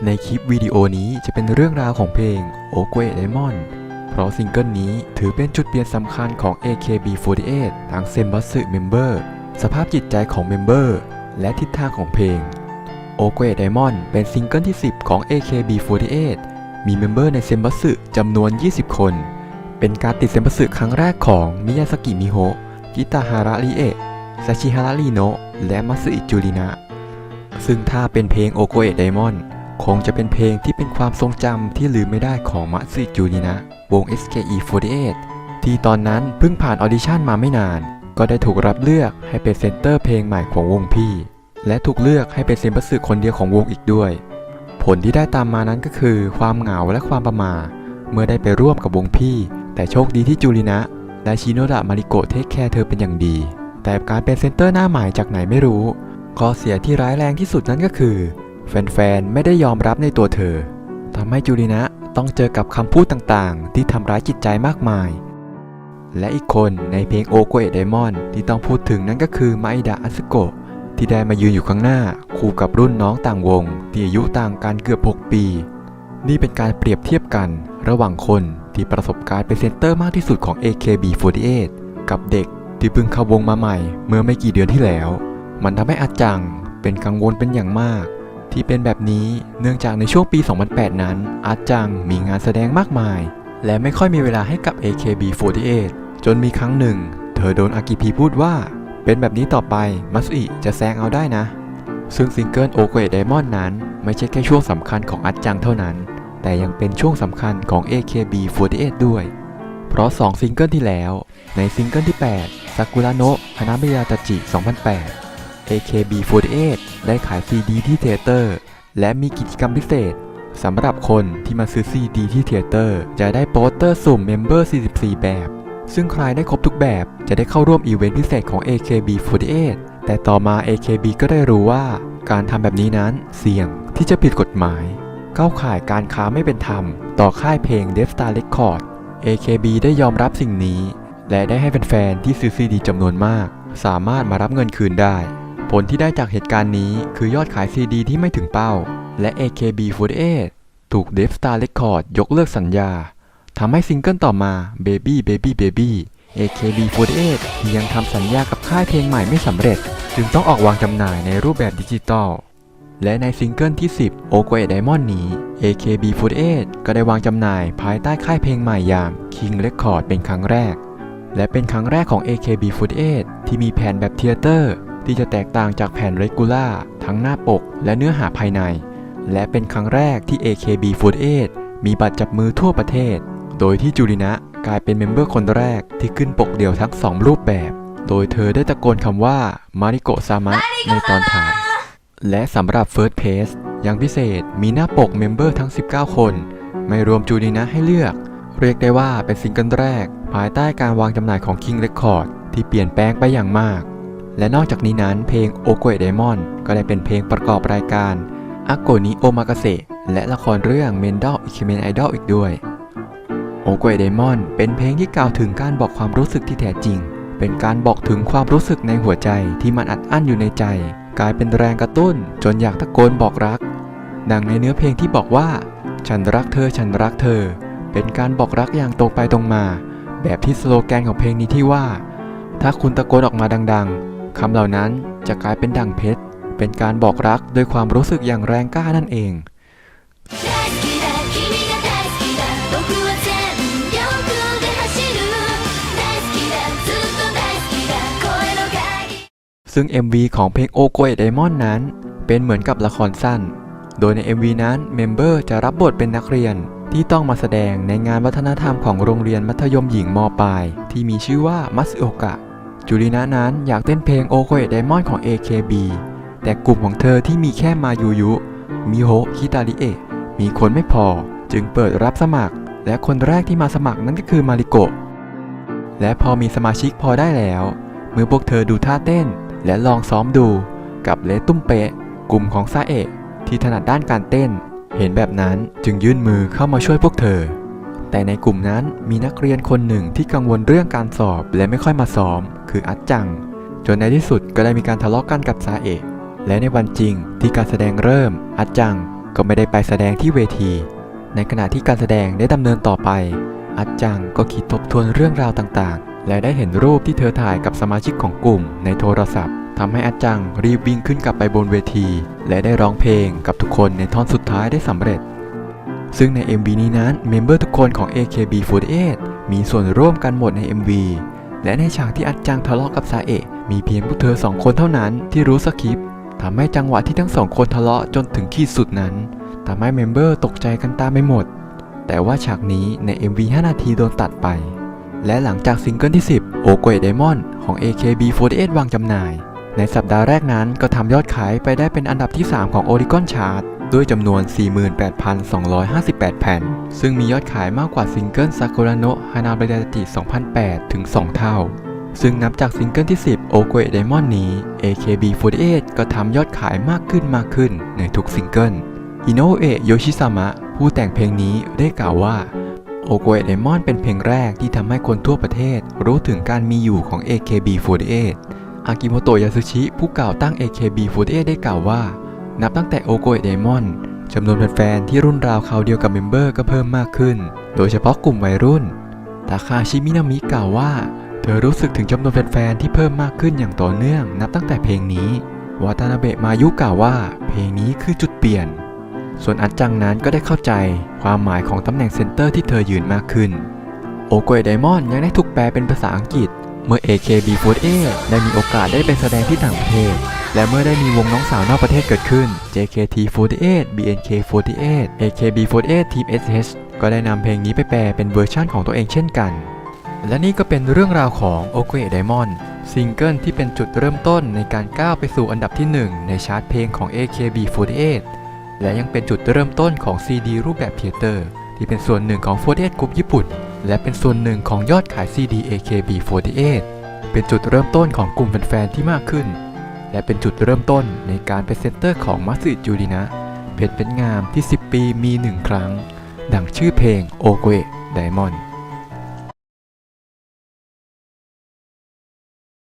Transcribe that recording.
ในคลิปวิดีโอนี้จะเป็นเรื่องราวของเพลง Okoe Diamond เพราะซิงเกิลนี้ถือเป็นจุดเปลี่ยนสำคัญของ AKB48 ทั้งเซมบัสึเมมเบอร์สภาพจิตใจของเมมเบอร์และทิศทางของเพลง Okoe Diamond เป็นซิงเกิลที่ 10 ของ AKB48 มีเมมเบอร์ในเซมบัสึจำนวน 20 คน เป็นการติดเซมบัสึครั้งแรกของมิยาสกิมิโฮะ กิตาฮาระริเอะซาชิฮาระริโนะและมัตสึอิจูรินะ ซึ่งถ้าเป็นเพลง Okoe Diamond คงจะเป็นเพลงที่เป็นความทรงจำที่ลืมไม่ได้ของมัตสึอิจูรินะวง SKE48 ที่ตอนนั้นเพิ่งผ่านออดิชั่นมาไม่นานก็ได้ถูกรับเลือกให้เป็นเซนเตอร์เพลงใหม่ของวงพี่และถูกเลือกให้เป็นเซมบัสึคนเดียวของวงอีกด้วยผลที่ได้ตามมานั้นก็คือความเหงาและความประหม่าเมื่อได้ไปร่วมกับวงพี่แต่โชคดีที่จูรินะและชิโนดะมาริโกะเทคแคร์เธอเป็นอย่างดีแต่การเป็นเซนเตอร์หน้าใหม่จากไหนไม่รู้ข้อเสียที่ร้ายแรงที่สุดนั้นก็คือแฟนๆไม่ได้ยอมรับในตัวเธอทำให้จูรินะต้องเจอกับคำพูดต่างๆที่ทำร้ายจิตใจมากมายและอีกคนในเพลง Okoe Diamond ที่ต้องพูดถึงนั้นก็คือมาอิดะอาซึโกะที่ได้มายืนอยู่ข้างหน้าคู่กับรุ่นน้องต่างวงที่อายุต่างกันเกือบ6 ปีนี่เป็นการเปรียบเทียบกันระหว่างคนที่ประสบการณ์เป็นเซนเตอร์มากที่สุดของ AKB48 กับเด็กที่เพิ่งเข้าวงมาใหม่เมื่อไม่กี่เดือนที่แล้วมันทำให้อาจังเป็นกังวลเป็นอย่างมากที่เป็นแบบนี้เนื่องจากในช่วงปี 2008 นั้นอาจังมีงานแสดงมากมายและไม่ค่อยมีเวลาให้กับ AKB48 จนมีครั้งหนึ่งเธอโดนอากิพีพูดว่าเป็นแบบนี้ต่อไปมัตสึอิจะแซงเอาได้นะซึ่งซิงเกิล Okoe Diamond นั้นไม่ใช่แค่ช่วงสำคัญของอาจังเท่านั้นแต่ยังเป็นช่วงสำคัญของ AKB48 ด้วยเพราะ2ซิงเกิลที่แล้วในซิงเกิลที่8 Sakura no Hanamiya-tachi 2008 AKB48 ได้ขายซีดีที่เธียเตอร์และมีกิจกรรมพิเศษสำหรับคนที่มาซื้อซีดีที่เธียเตอร์จะได้โปสเตอร์สุ่มเมมเบอร์ 44 แบบซึ่งใครได้ครบทุกแบบจะได้เข้าร่วมอีเวนต์พิเศษของ AKB48 แต่ต่อมา AKB ก็ได้รู้ว่าการทำแบบนี้นั้นเสี่ยงที่จะผิดกฎหมายเข้าข่ายการค้าไม่เป็นธรรมต่อค่ายเพลง Death Star Records AKB ได้ยอมรับสิ่งนี้และได้ให้แฟนๆที่ซื้อซีดีจำนวนมากสามารถมารับเงินคืนได้ผลที่ได้จากเหตุการณ์นี้คือยอดขายซีดีที่ไม่ถึงเป้าและ AKB48 ถูก Death Star Records ยกเลิกสัญญาทำให้ซิงเกิลต่อมา Baby Baby Baby AKB48 ที่ยังทำสัญญากับค่ายเพลงใหม่ไม่สำเร็จจึงต้องออกวางจำหน่ายในรูปแบบดิจิตอลและในซิงเกิลที่ 10 Okoe Diamond นี้ AKB48 ก็ได้วางจำหน่ายภายใต้ค่ายเพลงใหม่อย่าง King Records เป็นครั้งแรกและเป็นครั้งแรกของ AKB48 ที่มีแผ่นแบบเธียเตอร์ที่จะแตกต่างจากแผ่นเรกูล่าทั้งหน้าปกและเนื้อหาภายในและเป็นครั้งแรกที่ AKB48 มีบัตรจับมือทั่วประเทศโดยที่จูรินะกลายเป็นเมมเบอร์คนแรกที่ขึ้นปกเดี่ยวทั้ง2รูปแบบโดยเธอได้ตะโกนคำว่ามาริโกะซามะในตอนถ่ายและสำหรับ First Page ยังพิเศษมีหน้าปกเมมเบอร์ทั้ง19 คนไม่รวมจูรินะให้เลือกเรียกได้ว่าเป็นซิงเกิลแรกภายใต้การวางจำหน่ายของ King Records ที่เปลี่ยนแปลงไปอย่างมากและนอกจากนี้นั้นเพลง Okoe Diamond ก็ได้เป็นเพลงประกอบรายการ Akko ni Omakase และละครเรื่อง Mendal Ikemen Idol อีกด้วย Okoe Diamond เป็นเพลงที่กล่าวถึงการบอกความรู้สึกที่แท้จริงเป็นการบอกถึงความรู้สึกในหัวใจที่มันอัดอั้นอยู่ในใจกลายเป็นแรงกระตุ้นจนอยากตะโกนบอกรักดังในเนื้อเพลงที่บอกว่าฉันรักเธอฉันรักเธอเป็นการบอกรักอย่างตรงไปตรงมาแบบที่สโลแกนของเพลงนี้ที่ว่าถ้าคุณตะโกนออกมาดังๆคำเหล่านั้นจะกลายเป็นดั่งเพชรเป็นการบอกรักด้วยความรู้สึกอย่างแรงกล้านั่นเองซึ่ง MV ของเพลง Okoe Diamond นั้นเป็นเหมือนกับละครสั้นโดยใน MV นั้นเมมเบอร์จะรับบทเป็นนักเรียนที่ต้องมาแสดงในงานวัฒนธรรมของโรงเรียนมัธยมหญิงม.ปลายที่มีชื่อว่ามัตสึโอกะจูรินะนั้นอยากเต้นเพลง Okoe Diamond ของ AKB แต่กลุ่มของเธอที่มีแค่มายูยุมิโฮะฮิตาริเอะมีคนไม่พอจึงเปิดรับสมัครและคนแรกที่มาสมัครนั้นก็คือมาริโกะและพอมีสมาชิกพอได้แล้วเมื่อพวกเธอดูท่าเต้นและลองซ้อมดูกับเลตุ้มเปะกลุ่มของซาเอะที่ถนัดด้านการเต้นเห็นแบบนั้นจึงยื่นมือเข้ามาช่วยพวกเธอแต่ในกลุ่มนั้นมีนักเรียนคนหนึ่งที่กังวลเรื่องการสอบและไม่ค่อยมาซ้อมคืออัดจังจนในที่สุดก็ได้มีการทะเลาะกันกับซาเอะและในวันจริงที่การแสดงเริ่มอัดจัง ก็ไม่ได้ไปแสดงที่เวที ในขณะที่การแสดงได้ดำเนินต่อไปอัดจังก็คิดทบทวนเรื่องราวต่างๆและได้เห็นรูปที่เธอถ่ายกับสมาชิกของกลุ่มในโทรศัพท์ทำให้อัดจังรีบวิ่งขึ้นกลับไปบนเวทีและได้ร้องเพลงกับทุกคนในท่อนสุดท้ายได้สำเร็จซึ่งใน MV นี้นั้นเมมเบอร์ทุกคนของ AKB48 มีส่วนร่วมกันหมดใน MV และในฉากที่อัดจังทะเลาะกับซาเอะมีเพียงพวกเธอ2คนเท่านั้นที่รู้สคริปต์ทำให้จังหวะที่ทั้ง2คนทะเลาะจนถึงขีดสุดนั้นทำให้เมมเบอร์ตกใจกันตามไปหมดแต่ว่าฉากนี้ใน MV 5 นาทีโดนตัดไปและหลังจากซิงเกิลที่ 10 Okoe Diamond ของ AKB48 วางจำหน่ายในสัปดาห์แรกนั้นก็ทำยอดขายไปได้เป็นอันดับที่ 3 ของ Oricon Chart ด้วยจำนวน 48,258 แผ่นซึ่งมียอดขายมากกว่าซิงเกิล Sakura no Hanabidachi 2008 ถึง 2 เท่าซึ่งนับจากซิงเกิลที่ 10 Okoe Diamond นี้ AKB48 ก็ทำยอดขายมากขึ้นในทุกซิงเกิลอิโนเอะโยชิซามะผู้แต่งเพลงนี้ได้กล่าวว่า Okoe Diamond เป็นเพลงแรกที่ทำให้คนทั่วประเทศรู้ถึงการมีอยู่ของ AKB48 อากิโมโตะ ยาสึชิ ผู้ก่อตั้ง AKB48 ได้กล่าวว่านับตั้งแต่ Okoe Diamond จำนวนแฟนๆที่รุ่นราวคราวเดียวกับเมมเบอร์ก็เพิ่มมากขึ้นโดยเฉพาะกลุ่มวัยรุ่นทาคาชิมินามิกล่าวว่าเธอรู้สึกถึงจำนวนแฟนๆที่เพิ่มมากขึ้นอย่างต่อเนื่องนับตั้งแต่เพลงนี้วาตานาเบะมายุกล่าวว่าเพลงนี้คือจุดเปลี่ยนส่วนอัดจังนั้นก็ได้เข้าใจความหมายของตำแหน่งเซนเตอร์ที่เธอยืนมากขึ้น Okoe Diamond ยังได้ถูกแปลเป็นภาษาอังกฤษเมื่อ AKB48 ได้มีโอกาสได้ไปแสดงที่ต่างประเทศและเมื่อได้มีวงน้องสาวนอกประเทศเกิดขึ้น JKT48 BNK48 AKB48 Team SH ก็ได้นำเพลงนี้ไปแปลเป็นเวอร์ชั่นของตัวเองเช่นกันและนี่ก็เป็นเรื่องราวของ Okoe Diamond ซิงเกิลที่เป็นจุดเริ่มต้นในการก้าวไปสู่อันดับที่ 1 ในชาร์ตเพลงของ AKB48 และยังเป็นจุดเริ่มต้นของ CD รูปแบบเทเตอร์ที่เป็นส่วนหนึ่งของ48 กรุ๊ปญี่ปุ่นและเป็นส่วนหนึ่งของยอดขาย CD AKB48 เป็นจุดเริ่มต้นของกลุ่มแฟนๆที่มากขึ้นและเป็นจุดเริ่มต้นในการเป็นเซนเตอร์ของมัตสึจูรินะเพชรเป็นงามที่10 ปีมี1 ครั้งดังชื่อเพลง Okoe Diamond